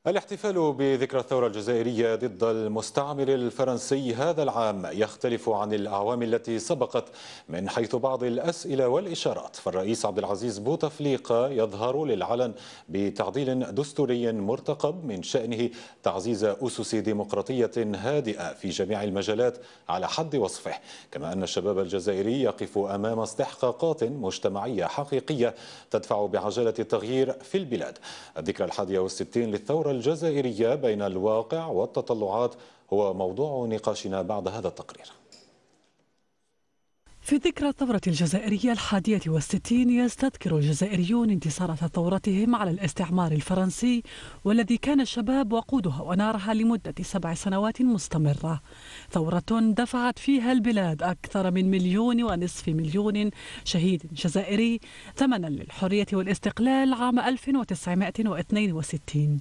الاحتفال بذكرى الثورة الجزائرية ضد المستعمر الفرنسي هذا العام يختلف عن الأعوام التي سبقت من حيث بعض الأسئلة والإشارات. فالرئيس عبد العزيز بوتفليقة يظهر للعلن بتعديل دستوري مرتقب من شأنه تعزيز أسس ديمقراطية هادئة في جميع المجالات على حد وصفه، كما أن الشباب الجزائري يقف أمام استحقاقات مجتمعية حقيقية تدفع بعجلة التغيير في البلاد. الذكرى 61 للثورة الجزائرية بين الواقع والتطلعات هو موضوع نقاشنا بعد هذا التقرير. في ذكرى الثورة الجزائرية 61 يستذكر الجزائريون انتصارات ثورتهم على الاستعمار الفرنسي، والذي كان الشباب وقودها ونارها لمدة 7 سنوات مستمرة. ثورة دفعت فيها البلاد أكثر من 1.5 مليون شهيد جزائري ثمنا للحرية والاستقلال عام 1962.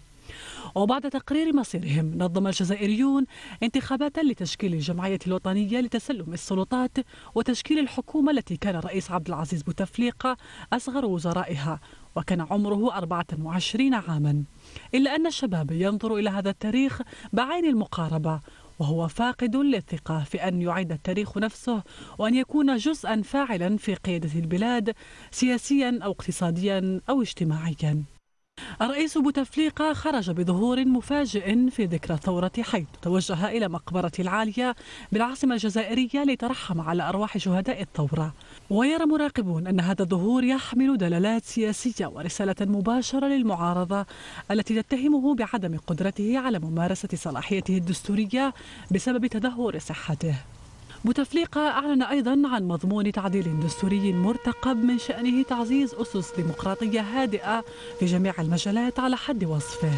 وبعد تقرير مصيرهم نظم الجزائريون انتخابات لتشكيل الجمعية الوطنية لتسلم السلطات وتشكيل الحكومة التي كان الرئيس عبد العزيز بوتفليقة أصغر وزرائها، وكان عمره 24 عاما. إلا أن الشباب ينظر إلى هذا التاريخ بعين المقاربة، وهو فاقد للثقة في أن يعيد التاريخ نفسه وأن يكون جزءا فاعلا في قيادة البلاد سياسيا أو اقتصاديا أو اجتماعيا. الرئيس بوتفليقة خرج بظهور مفاجئ في ذكرى الثورة، حيث توجه إلى مقبرة العالية بالعاصمة الجزائرية ليترحم على أرواح شهداء الثورة. ويرى مراقبون أن هذا الظهور يحمل دلالات سياسية ورسالة مباشرة للمعارضة التي تتهمه بعدم قدرته على ممارسة صلاحيته الدستورية بسبب تدهور صحته. بوتفليقة أعلن أيضا عن مضمون تعديل دستوري مرتقب من شأنه تعزيز أسس ديمقراطية هادئة في جميع المجالات على حد وصفه.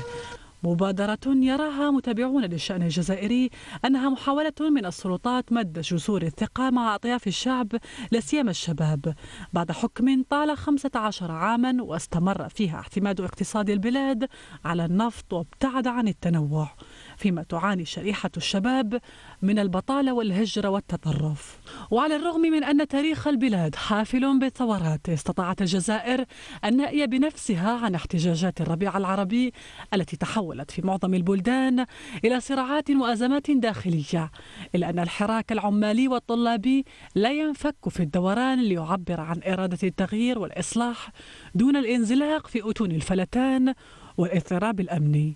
مبادرة يراها متابعون للشأن الجزائري أنها محاولة من السلطات مد جسور الثقة مع أطياف الشعب لا سيما الشباب، بعد حكم طال 15 عاما واستمر فيها اعتماد اقتصاد البلاد على النفط وابتعد عن التنوع، فيما تعاني شريحة الشباب من البطالة والهجرة والتطرف. وعلى الرغم من أن تاريخ البلاد حافل بالثورات، استطاعت الجزائر النائية بنفسها عن احتجاجات الربيع العربي التي تحولت في معظم البلدان إلى صراعات وأزمات داخلية، إلا أن الحراك العمالي والطلابي لا ينفك في الدوران ليعبر عن إرادة التغيير والإصلاح دون الانزلاق في أتون الفلتان والاضطراب الأمني.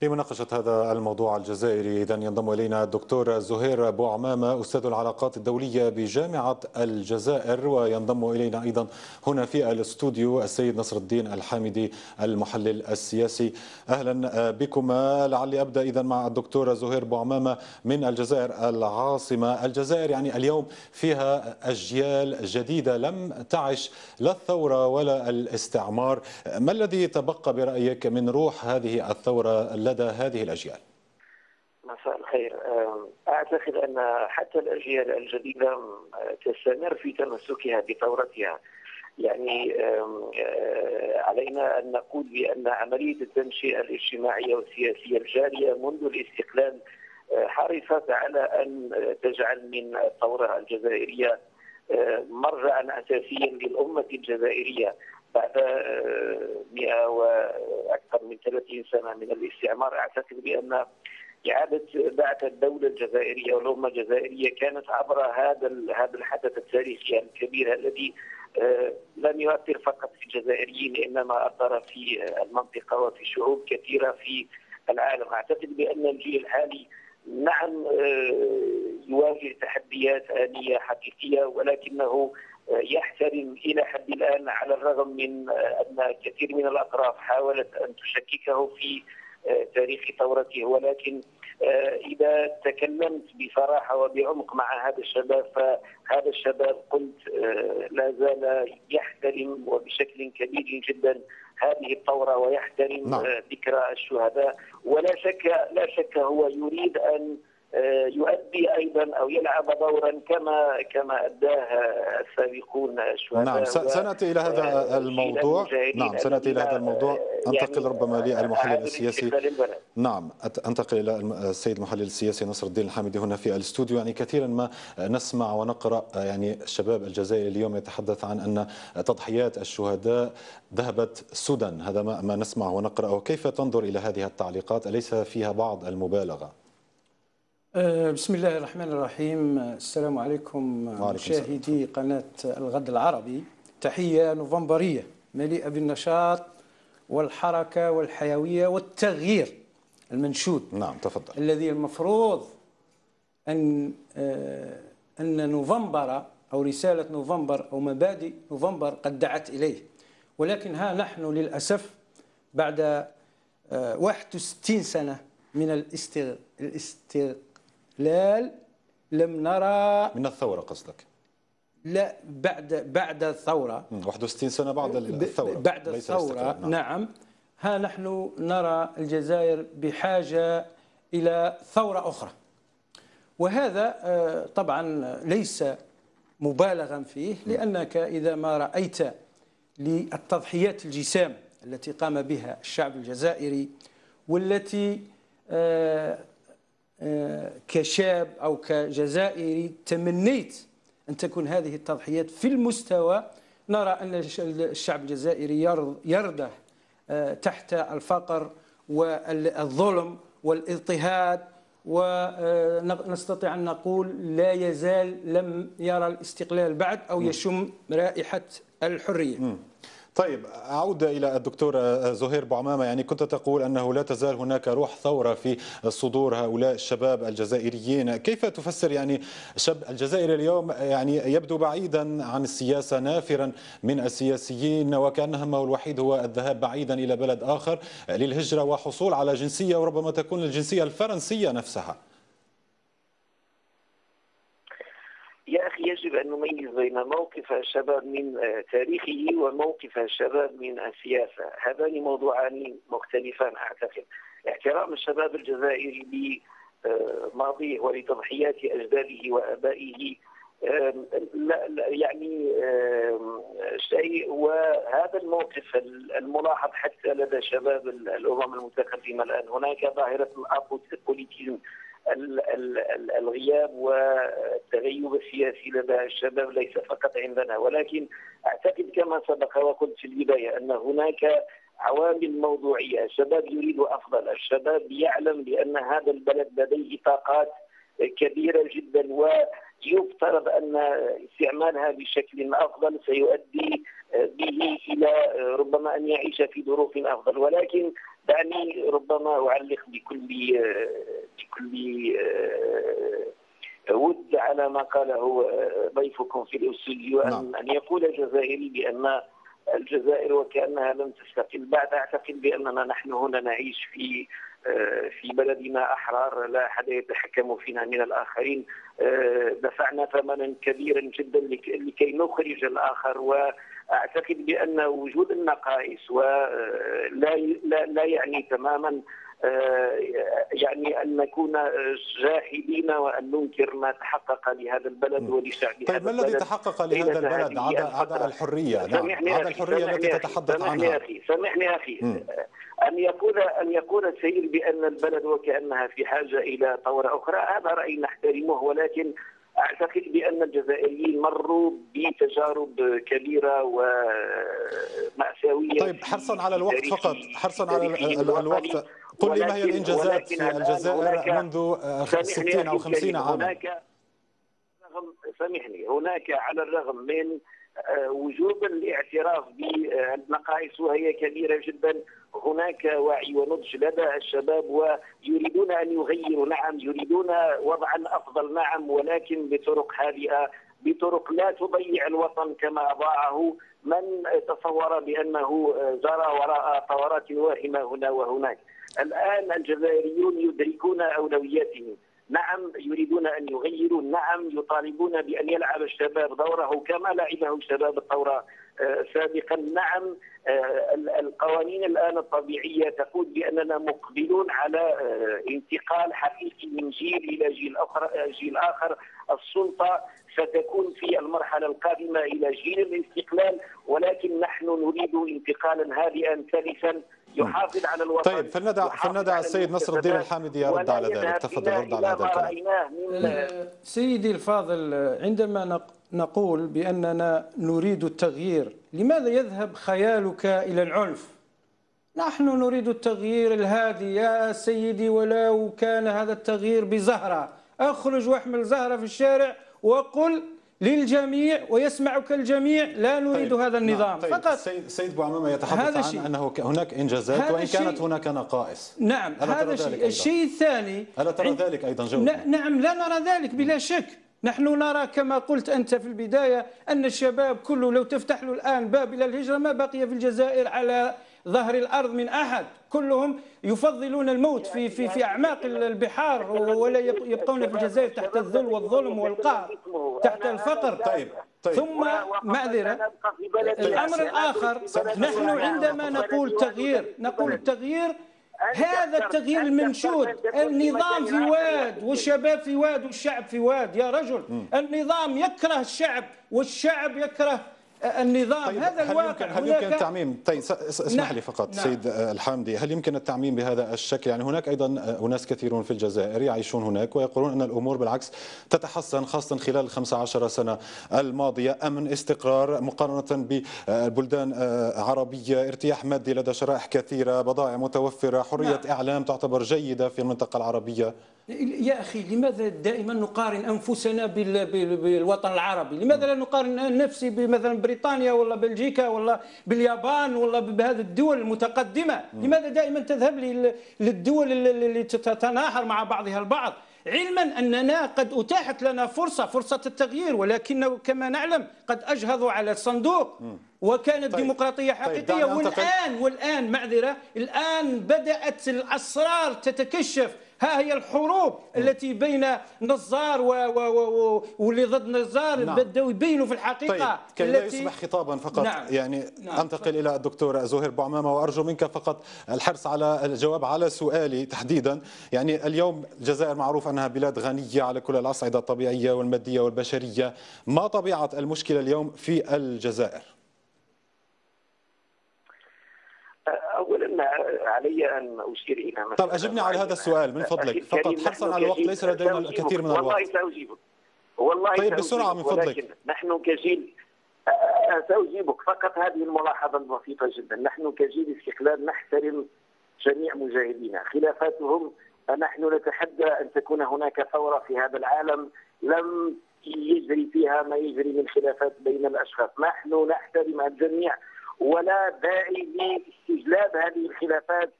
لمناقشة هذا الموضوع الجزائري إذن ينضم إلينا الدكتور زهير بوعمامة أستاذ العلاقات الدولية بجامعة الجزائر، وينضم إلينا أيضا هنا في الاستوديو السيد نصر الدين الحامدي المحلل السياسي. أهلا بكما. لعلي أبدأ إذن مع الدكتور زهير بوعمامة من الجزائر العاصمة. الجزائر يعني اليوم فيها أجيال جديدة لم تعش لا الثورة ولا الاستعمار. ما الذي تبقى برأيك من روح هذه الثورة لدى هذه الأجيال؟ مساء الخير. أعتقد أن حتى الأجيال الجديدة تستمر في تمسكها بثورتها. يعني علينا أن نقول بأن عملية التنشئة الاجتماعية والسياسية الجارية منذ الاستقلال حرصت على أن تجعل من الثورة الجزائرية مرجعا أساسيا للأمة الجزائرية بعد 100 وأكثر من 30 سنة من الاستعمار. أعتقد بأن إعادة بعث الدولة الجزائرية والأمة الجزائرية كانت عبر هذا الحدث التاريخي الكبير الذي لم يؤثر فقط في الجزائريين، إنما أثر في المنطقة وفي شعوب كثيرة في العالم. أعتقد بأن الجيل الحالي نعم يواجه تحديات آنية حقيقية، ولكنه يحترم إلى حد الآن على الرغم من أن كثير من الأطراف حاولت أن تشككه في تاريخ ثورته. ولكن إذا تكلمت بصراحة وبعمق مع هذا الشباب، فهذا الشباب قلت لا زال يحترم وبشكل كبير جدا هذه الثورة ويحترم ذكرى الشهداء. ولا شك هو يريد أن يؤدي ايضا او يلعب دورا كما اداه السابقون الشهداء. نعم، سناتي الى هذا الموضوع. نعم، سناتي الى هذا الموضوع. انتقل ربما للمحلل السياسي. نعم، انتقل الى السيد المحلل السياسي نصر الدين الحامدي هنا في الاستوديو. يعني كثيرا ما نسمع ونقرا يعني الشباب الجزائري اليوم يتحدث عن ان تضحيات الشهداء ذهبت سدى، هذا ما نسمع ونقرا. وكيف تنظر الى هذه التعليقات؟ اليس فيها بعض المبالغه؟ بسم الله الرحمن الرحيم. السلام عليكم مشاهدي قناة الغد العربي. تحية نوفمبرية مليئة بالنشاط والحركة والحيوية والتغيير المنشود. نعم، تفضل. الذي المفروض أن نوفمبر أو رسالة نوفمبر أو مبادئ نوفمبر قد دعت إليه، ولكن ها نحن للأسف بعد 61 سنة من الاستقلال لم نرى من الثورة قصدك؟ لا، بعد الثورة. 61 سنة بعد الثورة. بعد الثورة، نعم. ها نحن نرى الجزائر بحاجة إلى ثورة أخرى، وهذا طبعا ليس مبالغا فيه، لأنك إذا ما رأيت للتضحيات الجسام التي قام بها الشعب الجزائري، والتي كشاب أو كجزائري تمنيت أن تكون هذه التضحيات في المستوى، نرى أن الشعب الجزائري يرده تحت الفقر والظلم والاضطهاد، ونستطيع أن نقول لا يزال لم يرى الاستقلال بعد أو يشم رائحة الحرية. طيب، أعود إلى الدكتور زهير بوعمامة. يعني كنت تقول أنه لا تزال هناك روح ثورة في صدور هؤلاء الشباب الجزائريين. كيف تفسر يعني شاب الجزائري اليوم يعني يبدو بعيدا عن السياسة، نافرا من السياسيين، وكأن همه الوحيد هو الذهاب بعيدا إلى بلد آخر للهجرة وحصول على جنسية، وربما تكون الجنسية الفرنسية نفسها؟ يا أخي، يجب أن نميز بين موقف الشباب من تاريخه وموقف الشباب من السياسة. هذان موضوعان مختلفان. أعتقد احترام الشباب الجزائري لماضيه ولتضحيات أجداده وآبائه يعني شيء، وهذا الموقف الملاحظ حتى لدى شباب الأمم المتقدمة الآن. هناك ظاهرة الأبوليتيزم، الغياب والتغيب السياسي لدى الشباب، ليس فقط عندنا، ولكن أعتقد كما سبق وقلت في البداية أن هناك عوامل موضوعية. الشباب يريد أفضل، الشباب يعلم بأن هذا البلد لديه طاقات كبيرة جدا، ويفترض أن استعمالها بشكل أفضل سيؤدي به إلى ربما أن يعيش في ظروف أفضل. ولكن دعني ربما أعلق بكل ود على ما قاله ضيفكم في الاستوديو، أن يقول الجزائري بأن الجزائر وكأنها لم تستقل بعد. أعتقد بأننا نحن هنا نعيش في بلدنا أحرار، لا أحد يتحكم فينا من الآخرين. دفعنا ثمنا كبيرا جدا لكي نخرج الآخر، وأعتقد بأن وجود النقائص ولا يعني تماما يعني أن نكون جاحدين وأن ننكر ما تحقق لهذا البلد ولشعب. طيب، ما الذي تحقق لهذا البلد؟ عدا الحرية. نعم، عدا الحرية التي تتحدث عنها. سامحني أخي، أن يقول السيد بأن البلد وكأنها في حاجة إلى ثورة أخرى، هذا رأي نحترمه، ولكن أعتقد بأن الجزائريين مروا بتجارب كبيرة ومأساوية. طيب، حرصا على الوقت فقط، حرصا على الوقت، قل لي ما هي الإنجازات في الجزائر منذ 60 أو 50 عاما؟ سامحني، هناك على الرغم من وجوب الاعتراف بالنقائص وهي كبيرة جدا، هناك وعي ونضج لدى الشباب ويريدون أن يغيروا. نعم، يريدون وضعا أفضل، نعم، ولكن بطرق هادئة، بطرق لا تضيع الوطن كما أضاعه من تصور بأنه جرى وراء ثورات واهمة هنا وهناك. الآن الجزائريون يدركون أولوياتهم. نعم يريدون أن يغيروا، نعم يطالبون بأن يلعب الشباب دوره كما لعبه الشباب الثورة سابقا. نعم القوانين الآن الطبيعية تقول بأننا مقبلون على انتقال حقيقي من جيل إلى جيل آخر. السلطة ستكون في المرحلة القادمة إلى جيل الاستقلال، ولكن نحن نريد انتقالا هادئا سلسا يحافظ على الوطن. طيب فلندع السيد نصر الدين الحامدي يرد على ذلك. تفضل رد على هذا الكلام. سيدي الفاضل، عندما نقول بأننا نريد التغيير، لماذا يذهب خيالك إلى العنف؟ نحن نريد التغيير الهادي يا سيدي، ولو كان هذا التغيير بزهرة. أخرج واحمل زهرة في الشارع وقل للجميع ويسمعك الجميع لا نريد هذا النظام. طيب فقط السيد بوعمامة يتحدث عن أنه هناك إنجازات وإن كانت هناك نقائص. نعم هذا شيء. الشيء الثاني، ألا ترى ذلك أيضا جودا؟ نعم لا نرى ذلك بلا شك. نحن نرى كما قلت أنت في البداية أن الشباب كله لو تفتح له الآن باب إلى الهجرة ما بقي في الجزائر على ظهر الأرض من أحد. كلهم يفضلون الموت في أعماق البحار ولا يبقون في الجزائر تحت الذل والظلم والقهر، تحت الفقر. طيب. ثم معذرة، الأمر الآخر، نحن عندما نقول تغيير هذا التغيير المنشود. النظام في واد والشباب في واد والشعب في واد يا رجل. النظام يكره الشعب والشعب يكره النظام. طيب هذا الواقع. هل يمكن التعميم؟ طيب اسمح لي فقط سيد الحامدي، هل يمكن التعميم بهذا الشكل؟ يعني هناك ايضا اناس كثيرون في الجزائر يعيشون هناك ويقولون ان الامور بالعكس تتحسن، خاصه خلال ال 15 سنه الماضيه، امن، استقرار مقارنه ببلدان عربيه، ارتياح مادي لدى شرائح كثيره، بضائع متوفره، حريه اعلام تعتبر جيده في المنطقه العربيه. يا أخي لماذا دائما نقارن أنفسنا بالوطن العربي؟ لماذا لا نقارن نفسي بمثلا بريطانيا ولا بلجيكا ولا باليابان ولا بهذه الدول المتقدمة؟ لماذا دائما تذهب للدول اللي تتناحر مع بعضها البعض؟ علما أننا قد أتاحت لنا فرصة التغيير، ولكنه كما نعلم قد أجهضوا على الصندوق وكانت ديمقراطية حقيقية. والآن معذرة، الآن بدأت الأسرار تتكشف. ها هي الحروب التي بين نزار واللي ضد نزار بدأوا يبينوا في الحقيقة. طيب كي لا يصبح خطابا فقط. أنتقل إلى الدكتور زهير بوعمامة وأرجو منك فقط الحرص على الجواب على سؤالي تحديدا. يعني اليوم الجزائر معروف أنها بلاد غنية على كل الأصعدة الطبيعية والمادية والبشرية. ما طبيعة المشكلة اليوم في الجزائر؟ اولا علي ان اشير الى طب اجبني على هذا السؤال من فضلك فقط، حرصا على الوقت، ليس لدينا الكثير من الوقت. والله ساجيبك، والله طيب بسرعه من فضلك. نحن كجيل ساجيبك فقط هذه الملاحظه البسيطه جدا. نحن كجيل استقلال نحترم جميع مجاهدينا، خلافاتهم. نحن نتحدى ان تكون هناك ثوره في هذا العالم لم يجري فيها ما يجري من خلافات بين الاشخاص. نحن نحترم الجميع ولا داعي لاستجلاب هذه الخلافات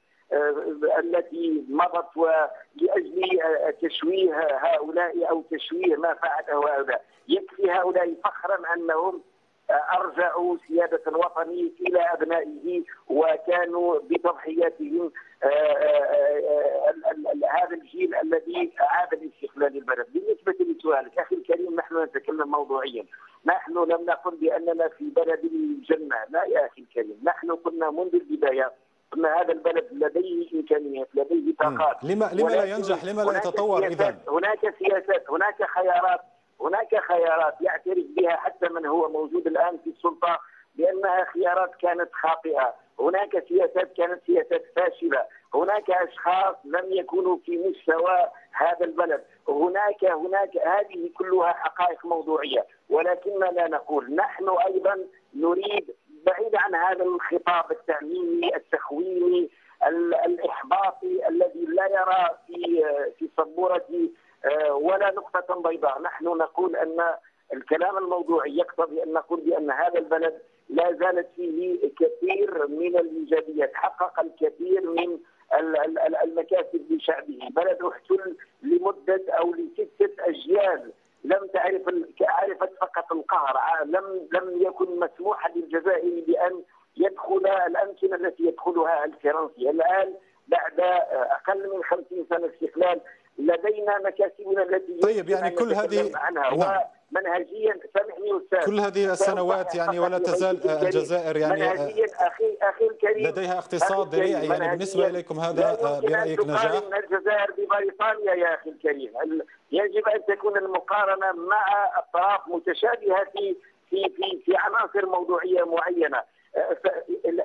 التي مضت ولأجل تشويه هؤلاء أو تشويه ما فعله هؤلاء. يكفي هؤلاء فخرا أنهم أرجعوا سيادة الوطن إلى أبنائه وكانوا بتضحياتهم هذا الجيل الذي أعاد الاستقلال للبلد. بالنسبة لسؤالك أخي الكريم، نحن نتكلم موضوعيا. نحن لم نقل بأننا في بلد الجنة، لا يا أخي الكريم. نحن قلنا منذ البداية أن هذا البلد لديه إمكانيات، لديه طاقات. لما لا ينجح؟ لما لا يتطور إذن؟ هناك سياسات، هناك خيارات يعترف بها حتى من هو موجود الآن في السلطة بأنها خيارات كانت خاطئة. هناك سياسات كانت سياسات فاشلة. هناك أشخاص لم يكونوا في مستوى هذا البلد. هناك هذه كلها حقائق موضوعية، ولكننا نقول نحن أيضا نريد بعيد عن هذا الخطاب التعميمي التخويني الإحباطي الذي لا يرى في السبورة ولا نقطة بيضاء. نحن نقول أن الكلام الموضوعي يقتضي أن نقول بأن هذا البلد لا زالت فيه كثير من الإيجابيات، حقق الكثير من المكاسب لشعبه. بلد احتل لمدة أو ل6 أجيال لم عرفت فقط القهر. لم يكن مسموحا للجزائر بأن يدخل الأمكنة التي يدخلها الفرنسي. الآن بعد أقل من 50 سنة استقلال لدينا مكاسبنا التي طيب يعني كل هذه عنها. نعم. ومنهجيا سامحني أستاذ، كل هذه السنوات يعني ولا تزال الجزائر يعني منهجيا أخي الكريم لديها اقتصاد ذريع، يعني بالنسبة إليكم هذا برأيك نجاح؟ لا الجزائر ببريطانيا يا أخي الكريم، يجب أن تكون المقارنة مع أطراف متشابهة في عناصر موضوعية معينة.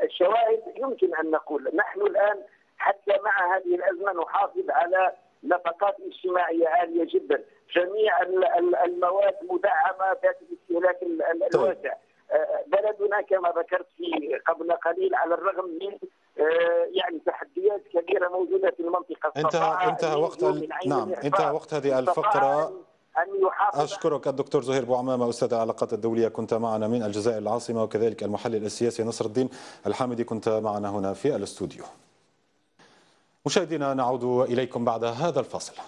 الشواهد يمكن أن نقول نحن الآن حتى مع هذه الأزمة نحافظ على نفقات اجتماعية عالية جدا، جميع المواد مدعمة ذات الاستهلاك الواسع. بلدنا كما ذكرت في قبل قليل على الرغم من يعني تحديات كبيرة موجودة في المنطقة. انتهى وقت هذه الفقرة. أشكرك الدكتور زهير بوعمامة أستاذ العلاقات الدولية، كنت معنا من الجزائر العاصمة، وكذلك المحلل السياسي نصر الدين الحامدي كنت معنا هنا في الاستوديو. مشاهدينا نعود إليكم بعد هذا الفاصل.